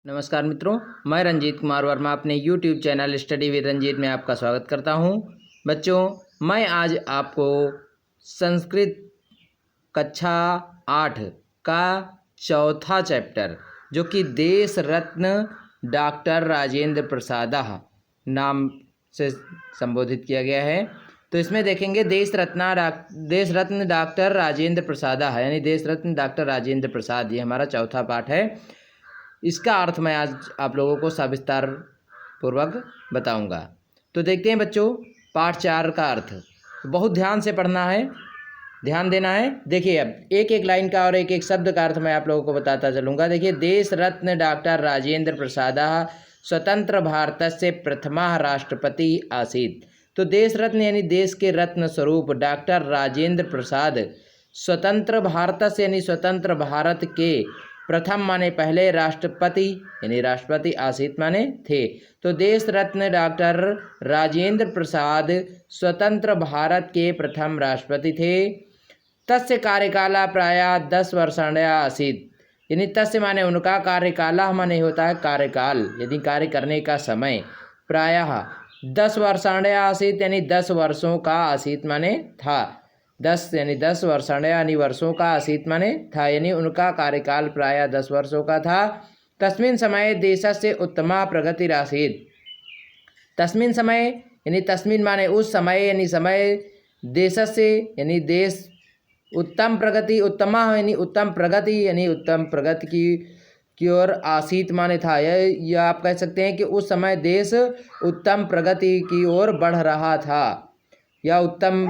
नमस्कार मित्रों, मैं रंजीत कुमार वर्मा अपने YouTube channel study with Ranjeet में आपका स्वागत करता हूं। बच्चों, मैं आज आपको संस्कृत कक्षा 8 का चौथा चैप्टर जो कि देश रत्न डॉक्टर राजेंद्र प्रसाद नाम से संबोधित किया गया है। तो इसमें देखेंगे देश रत्न डॉक्टर राजेंद्र प्रसाद यानी देश रत्न डॉक्टर राजेंद्र प्रसाद, ये हमारा चौथा पाठ है। इसका अर्थ मैं आज आप लोगों को सविस्तार पूर्वक बताऊंगा। तो देखते हैं बच्चों, पाठ 4 का अर्थ बहुत ध्यान से पढ़ना है, ध्यान देना है। देखिए, अब एक एक लाइन का और एक एक शब्द का अर्थ मैं आप लोगों को बताता चलूँगा। देखिए, देश रत्न डॉक्टर राजेंद्र प्रसाद स्वतंत्र भारतस्य प्रथमः राष्ट्रपति आसीत्। तो देश रत्न यानी देश के रत्न स्वरूप डॉक्टर राजेंद्र प्रसाद स्वतंत्र भारतस्य यानी स्वतंत्र भारत के प्रथम माने पहले राष्ट्रपति यानी राष्ट्रपति आसीत माने थे। तो देश रत्न डॉक्टर राजेंद्र प्रसाद स्वतंत्र भारत के प्रथम राष्ट्रपति थे। तस्य कार्यकाल प्राय 10 वर्षाण्या आसीत, यानी तस्य माने उनका, कार्यकाल माने होता है कार्यकाल यदि कार्य करने का समय, प्रायः 10 वर्षाण्या आसीत यानी 10 वर्षों का आसीत माने था। 10 यानी 10 वर्षाण्या यानी वर्षों का आसीत माने था, यानी उनका कार्यकाल प्रायः 10 वर्षों का था। तस्मिन् समये देशस्य उत्तमा प्रगतिरासीत्। तस्मिन् समय यानी तस्मिन् माने उस समय यानी समय, देशस्य यानी देश, उत्तम प्रगति, उत्तमा यानी उत्तम प्रगति यानी उत्तम प्रगति की ओर आसीत माने था। यह आप कह सकते हैं कि उस समय देश उत्तम प्रगति की ओर बढ़ रहा था या उत्तम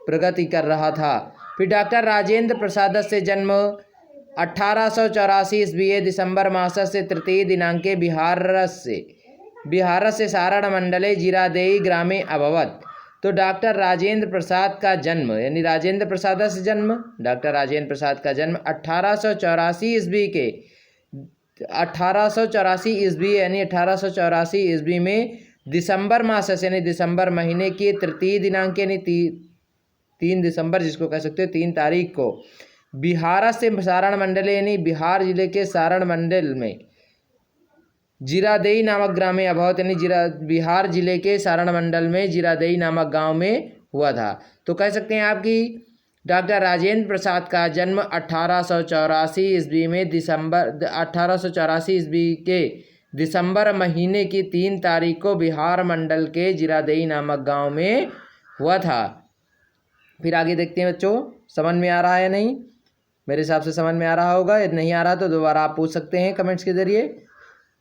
प्रगति कर रहा था। फिर डॉक्टर राजेंद्र प्रसाद से जन्म 1884 ईस्वी दिसंबर मासस्य तृतीय दिनांके बिहारस्य सारण मंडले जिरादेई ग्रामे अभवत्। तो डॉक्टर राजेंद्र प्रसाद का जन्म यानी राजेंद्र प्रसाद से जन्म, डॉक्टर राजेंद्र प्रसाद का जन्म 1884 ईस्वी यानी 1884 ईस्वी में दिसंबर मास यानी दिसंबर महीने की तृतीय दिनांक यानी 3 दिसंबर जिसको कह सकते हो 3 तारीख को बिहार से सारण मंडल यानी बिहार जिले के सारण मंडल में जिरादेई नामक ग्राम में अभवत यानी बिहार जिले के सारण मंडल में जिरादेई नामक गांव में हुआ था। तो कह सकते हैं आपकी डॉक्टर राजेंद्र प्रसाद का जन्म 1884 ईस्वी में 1884 ईस्वी के दिसंबर महीने की 3 तारीख को बिहार मंडल के जिरादेई नामक गांव में हुआ था। फिर आगे देखते हैं बच्चों, समझ में आ रहा है या नहीं? मेरे हिसाब से समझ में आ रहा होगा। यदि नहीं आ रहा तो दोबारा आप पूछ सकते हैं कमेंट्स के ज़रिए।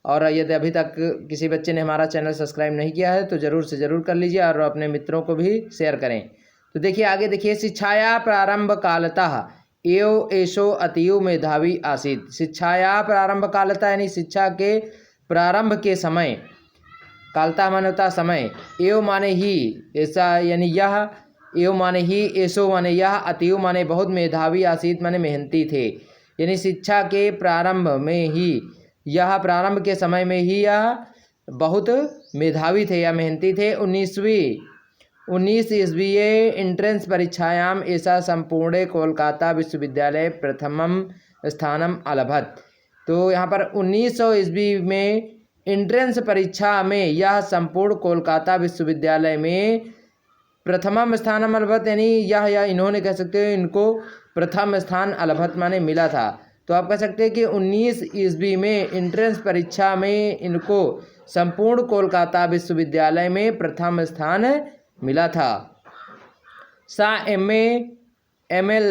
और यदि अभी तक किसी बच्चे ने हमारा चैनल सब्सक्राइब नहीं किया है तो ज़रूर से ज़रूर कर लीजिए और अपने मित्रों को भी शेयर करें। तो देखिए आगे देखिए, शिक्षाया प्रारंभ कालतः एव एषो अतीव मेधावी आसीत्। शिक्षाया प्रारंभ कालतः यानी शिक्षा के प्रारंभ के समय, कालता माने होता समय, एव माने ही, ऐसा यानी यह, एव माने ही, ऐसो माने यह, अतीव माने बहुत, मेधावी आसीत माने मेहनती थे। यानी शिक्षा के प्रारंभ में ही, यह प्रारंभ के समय में ही यह बहुत मेधावी थे या मेहनती थे। 19 ईस्वी एंट्रेंस परीक्षायाम ऐसा संपूर्ण कोलकाता विश्वविद्यालय प्रथमम स्थानम अलभत। तो यहाँ पर 1900 ईस्वी में एंट्रेंस परीक्षा में यह संपूर्ण कोलकाता विश्वविद्यालय में प्रथमम स्थानम अलभत यानी यह या इन्होंने कह सकते हो इनको प्रथम स्थान अलभत माने मिला था। तो आप कह सकते हैं कि 19 ईस्वी में एंट्रेंस परीक्षा में इनको संपूर्ण कोलकाता विश्वविद्यालय में प्रथम स्थान मिला था। सा MA/ML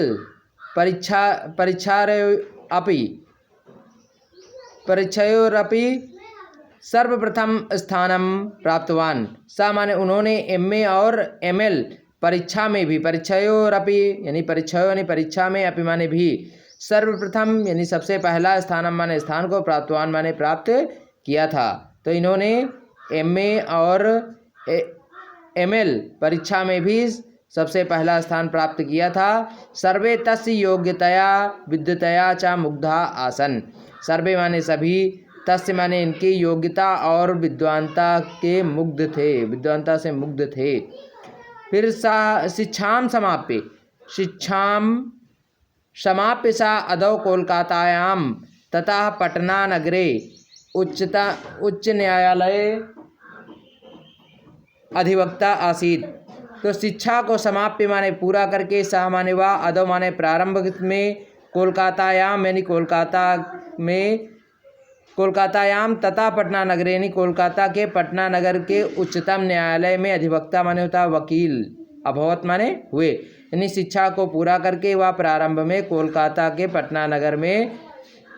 परीक्षयोरपि सर्वप्रथम स्थानम प्राप्तवान। सा माने उन्होंने MA और ML परीक्षा में भी, परीक्षयोरपि यानी परीक्षयों यानी परीक्षा में, अपि माने भी, सर्वप्रथम यानी सबसे पहला, स्थानम माने स्थान को, प्राप्तवान माने प्राप्त किया था। तो इन्होंने MA और ML परीक्षा में भी सबसे पहला स्थान प्राप्त किया था। सर्वे तस्य योग्यतया विद्वतया च मुग्धा आसन। सर्वे माने सभी, तस्य माने इनकी, योग्यता और विद्वानता के मुग्ध थे, विद्वानता से मुग्ध थे। फिर शिक्षाम समाप्य सा अदौ कोलकातायाम तथा पटना नगरे उच्च न्यायालय अधिवक्ता आसीत्। तो शिक्षा को समाप्य माने पूरा करके, सह माने वा, अदो माने प्रारंभ में, कोलकातायाम यानी कोलकातायाम तथा पटना नगर यानी कोलकाता के पटना नगर के उच्चतम न्यायालय में अधिवक्ता माने होता है वकील, अभवत माने हुए, यानी शिक्षा को पूरा करके वह प्रारंभ में कोलकाता के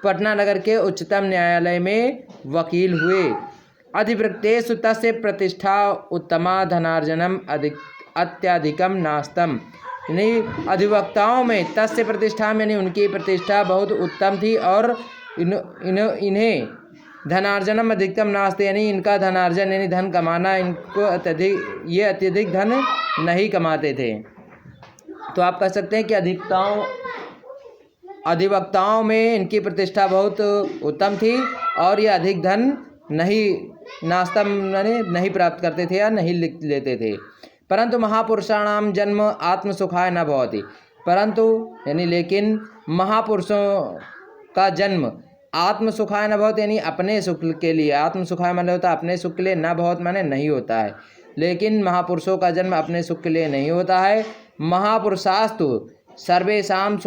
पटना नगर के उच्चतम न्यायालय में वकील हुए। अधिवक्तेषु तस्य प्रतिष्ठा उत्तमा धनार्जनम अत्यधिकम नास्तम, यानी अधिवक्ताओं में तस्य प्रतिष्ठा यानी उनकी प्रतिष्ठा बहुत उत्तम थी और इन्हें धनार्जनम अधिकतम नास्ते, यानी इनका धनार्जन यानी धन कमाना, इनको अत्यधिक धन नहीं कमाते थे। तो आप कह सकते हैं कि अधिवक्ताओं में इनकी प्रतिष्ठा बहुत उत्तम थी और ये अधिक धन नहीं प्राप्त करते थे या नहीं लेते थे। परंतु महापुरुषाणाम जन्म आत्मसुखाय न भवति, परंतु यानी लेकिन महापुरुषों का जन्म आत्मसुखाय न भवति यानी अपने सुख के लिए, आत्मसुखाय माने होता है अपने सुख के लिए, न भवत माने नहीं होता है, लेकिन महापुरुषों का जन्म अपने सुख के लिए नहीं होता है। महापुरुषास्तु सर्वेषां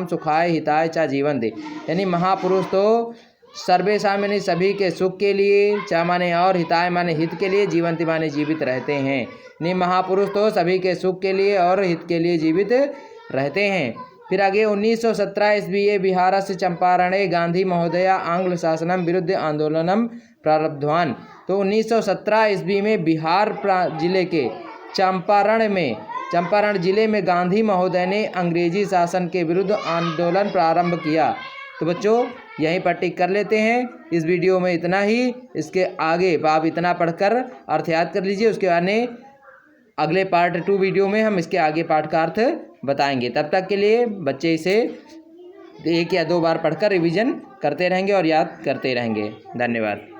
सुखाय हिताय च जीवन्ति, यानी महापुरुष तो सर्वेषां यानी सभी के सुख के लिए, च माने और, हिताय माने हित के लिए, जीवन्ति माने जीवित रहते हैं, यानी महापुरुष तो सभी के सुख के लिए और हित के लिए जीवित रहते हैं। फिर आगे 1917 ईस्वी बिहारस्य चंपारणे गांधी महोदय आंग्ल शासनम विरुद्ध आंदोलनम प्रारब्धवान। तो 1917 ईस्वी में बिहार जिले के चंपारण जिले में गांधी महोदय ने अंग्रेजी शासन के विरुद्ध आंदोलन प्रारंभ किया। तो बच्चों यहीं पर टिक कर लेते हैं। इस वीडियो में इतना ही, इसके आगे आप इतना पढ़कर अर्थ याद कर लीजिए, उसके बाद अगले पार्ट 2 वीडियो में हम इसके आगे पाठ का अर्थ बताएंगे। तब तक के लिए बच्चे इसे 1 या 2 बार पढ़कर रिवीजन करते रहेंगे और याद करते रहेंगे। धन्यवाद।